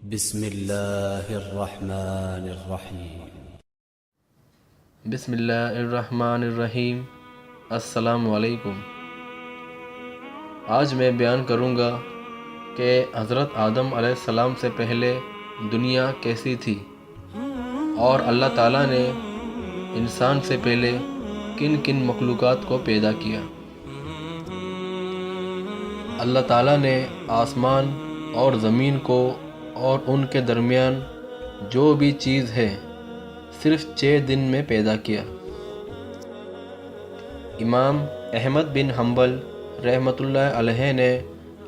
بسم اللہ الرحمن الرحیم۔ بسم اللہ الرحمن الرحیم۔ السلام علیکم۔ آج میں بیان کروں گا کہ حضرت آدم علیہ السلام سے پہلے دنیا کیسی تھی اور اللہ تعالیٰ نے انسان سے پہلے کن کن مخلوقات کو پیدا کیا۔ اللہ تعالیٰ نے آسمان اور زمین کو اور ان کے درمیان جو بھی چیز ہے صرف 6 دن میں پیدا کیا۔ امام احمد بن حنبل رحمۃ اللہ علیہ نے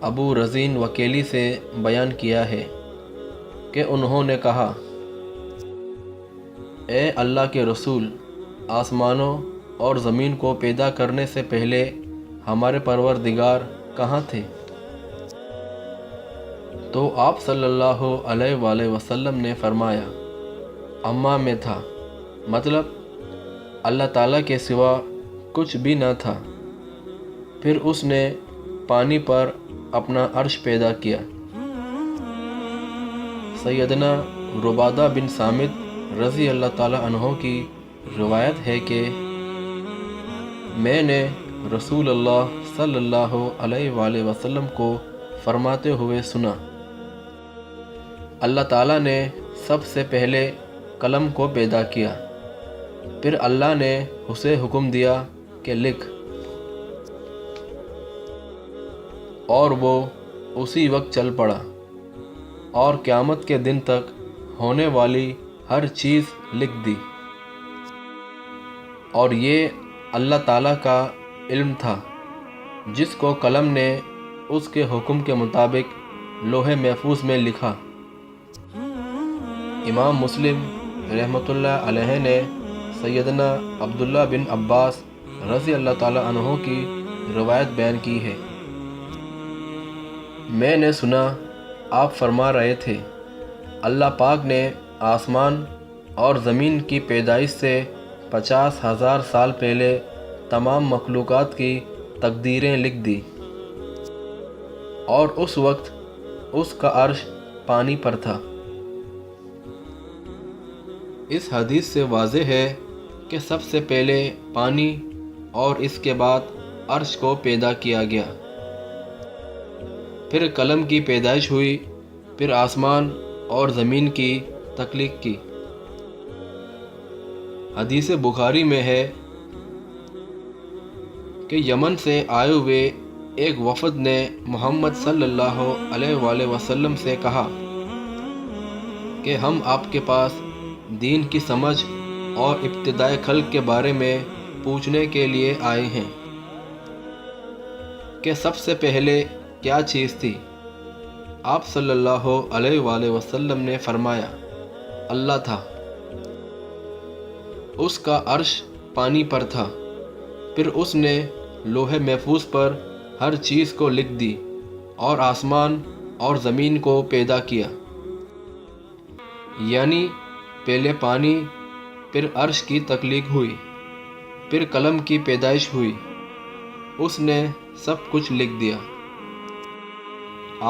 ابو رزین وکیلی سے بیان کیا ہے کہ انہوں نے کہا، اے اللہ کے رسول، آسمانوں اور زمین کو پیدا کرنے سے پہلے ہمارے پروردگار کہاں تھے؟ تو آپ صلی اللہ علیہ وآلہ وسلم نے فرمایا، اماں میں تھا، مطلب اللہ تعالیٰ کے سوا کچھ بھی نہ تھا۔ پھر اس نے پانی پر اپنا عرش پیدا کیا۔ سیدنا عبادہ بن صامت رضی اللہ تعالیٰ عنہ کی روایت ہے کہ میں نے رسول اللہ صلی اللہ علیہ وآلہ وسلم کو فرماتے ہوئے سنا، اللہ تعالیٰ نے سب سے پہلے قلم کو پیدا کیا، پھر اللہ نے اسے حکم دیا کہ لکھ، اور وہ اسی وقت چل پڑا اور قیامت کے دن تک ہونے والی ہر چیز لکھ دی۔ اور یہ اللہ تعالیٰ کا علم تھا جس کو قلم نے اس کے حکم کے مطابق لوح محفوظ میں لکھا۔ امام مسلم رحمۃ اللہ علیہ نے سیدنا عبداللہ بن عباس رضی اللہ تعالیٰ عنہ کی روایت بیان کی ہے، میں نے سنا آپ فرما رہے تھے، اللہ پاک نے آسمان اور زمین کی پیدائش سے 50,000 سال پہلے تمام مخلوقات کی تقدیریں لکھ دی، اور اس وقت اس کا عرش پانی پر تھا۔ اس حدیث سے واضح ہے کہ سب سے پہلے پانی اور اس کے بعد عرش کو پیدا کیا گیا، پھر قلم کی پیدائش ہوئی، پھر آسمان اور زمین کی تخلیق کی۔ حدیث بخاری میں ہے کہ یمن سے آئے ہوئے ایک وفد نے محمد صلی اللہ علیہ وآلہ وسلم سے کہا کہ ہم آپ کے پاس دین کی سمجھ اور ابتدائے خلق کے بارے میں پوچھنے کے لیے آئے ہیں کہ سب سے پہلے کیا چیز تھی؟ آپ صلی اللہ علیہ وآلہ وسلم نے فرمایا، اللہ تھا، اس کا عرش پانی پر تھا، پھر اس نے لوح محفوظ پر ہر چیز کو لکھ دی اور آسمان اور زمین کو پیدا کیا۔ یعنی پہلے پانی، پھر عرش کی تخلیق ہوئی، پھر قلم کی پیدائش ہوئی، اس نے سب کچھ لکھ دیا۔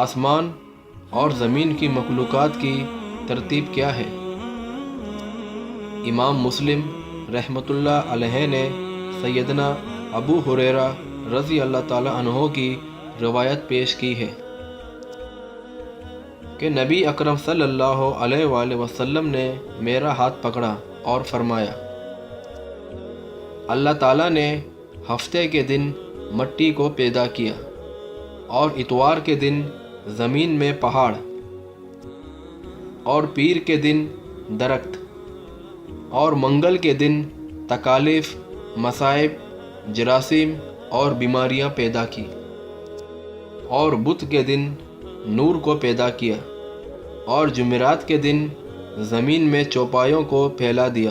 آسمان اور زمین کی مخلوقات کی ترتیب کیا ہے؟ امام مسلم رحمۃ اللہ علیہ نے سیدنا ابو ہریرہ رضی اللہ تعالیٰ عنہ کی روایت پیش کی ہے کہ نبی اکرم صلی اللہ علیہ وآلہ وسلم نے میرا ہاتھ پکڑا اور فرمایا، اللہ تعالیٰ نے ہفتے کے دن مٹی کو پیدا کیا، اور اتوار کے دن زمین میں پہاڑ، اور پیر کے دن درخت، اور منگل کے دن تکالیف، مصائب، جراثیم اور بیماریاں پیدا کی، اور بدھ کے دن نور کو پیدا کیا، اور جمعرات کے دن زمین میں چوپایوں کو پھیلا دیا،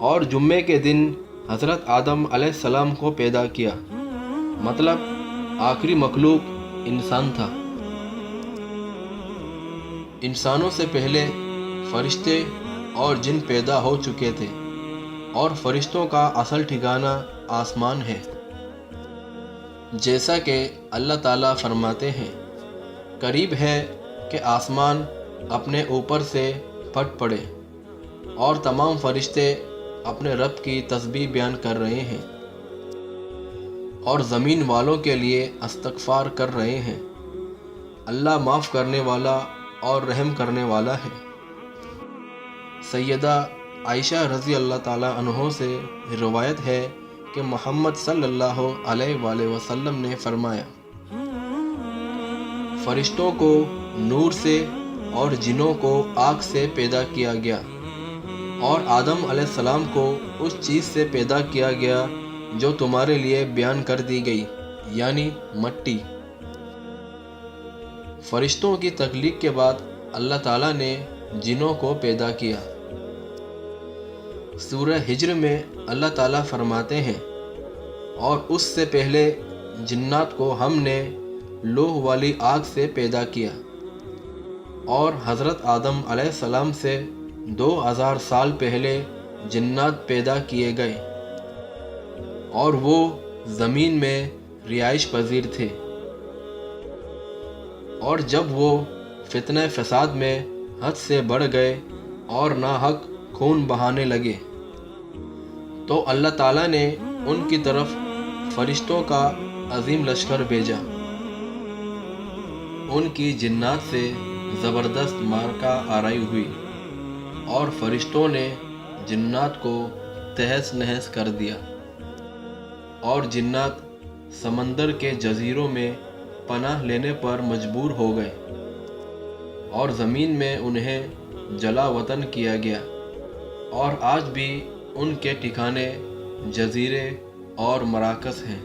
اور جمعے کے دن حضرت آدم علیہ السلام کو پیدا کیا، مطلب آخری مخلوق انسان تھا۔ انسانوں سے پہلے فرشتے اور جن پیدا ہو چکے تھے، اور فرشتوں کا اصل ٹھکانہ آسمان ہے، جیسا کہ اللہ تعالیٰ فرماتے ہیں، قریب ہے کہ آسمان اپنے اوپر سے پھٹ پڑے اور تمام فرشتے اپنے رب کی تسبیح بیان کر رہے ہیں اور زمین والوں کے لیے استغفار کر رہے ہیں۔ اللہ معاف کرنے والا اور رحم کرنے والا ہے۔ سیدہ عائشہ رضی اللہ تعالیٰ عنہ سے روایت ہے کہ محمد صلی اللہ علیہ وآلہ وسلم نے فرمایا، فرشتوں کو نور سے اور جنوں کو آگ سے پیدا کیا گیا، اور آدم علیہ السلام کو اس چیز سے پیدا کیا گیا جو تمہارے لیے بیان کر دی گئی، یعنی مٹی۔ فرشتوں کی تخلیق کے بعد اللہ تعالیٰ نے جنوں کو پیدا کیا۔ سورہ ہجر میں اللہ تعالیٰ فرماتے ہیں، اور اس سے پہلے جنات کو ہم نے لوہ والی آگ سے پیدا کیا، اور حضرت آدم علیہ السلام سے 2000 سال پہلے جنات پیدا کیے گئے، اور وہ زمین میں رہائش پذیر تھے۔ اور جب وہ فتنہ فساد میں حد سے بڑھ گئے اور ناحق خون بہانے لگے، تو اللہ تعالیٰ نے ان کی طرف فرشتوں کا عظیم لشکر بھیجا۔ ان کی جنات سے زبردست معرکہ آرائی ہوئی، اور فرشتوں نے جنات کو تہس نہس کر دیا، اور جنات سمندر کے جزیروں میں پناہ لینے پر مجبور ہو گئے، اور زمین میں انہیں جلا وطن کیا گیا، اور آج بھی ان کے ٹھکانے جزیرے اور مراکز ہیں۔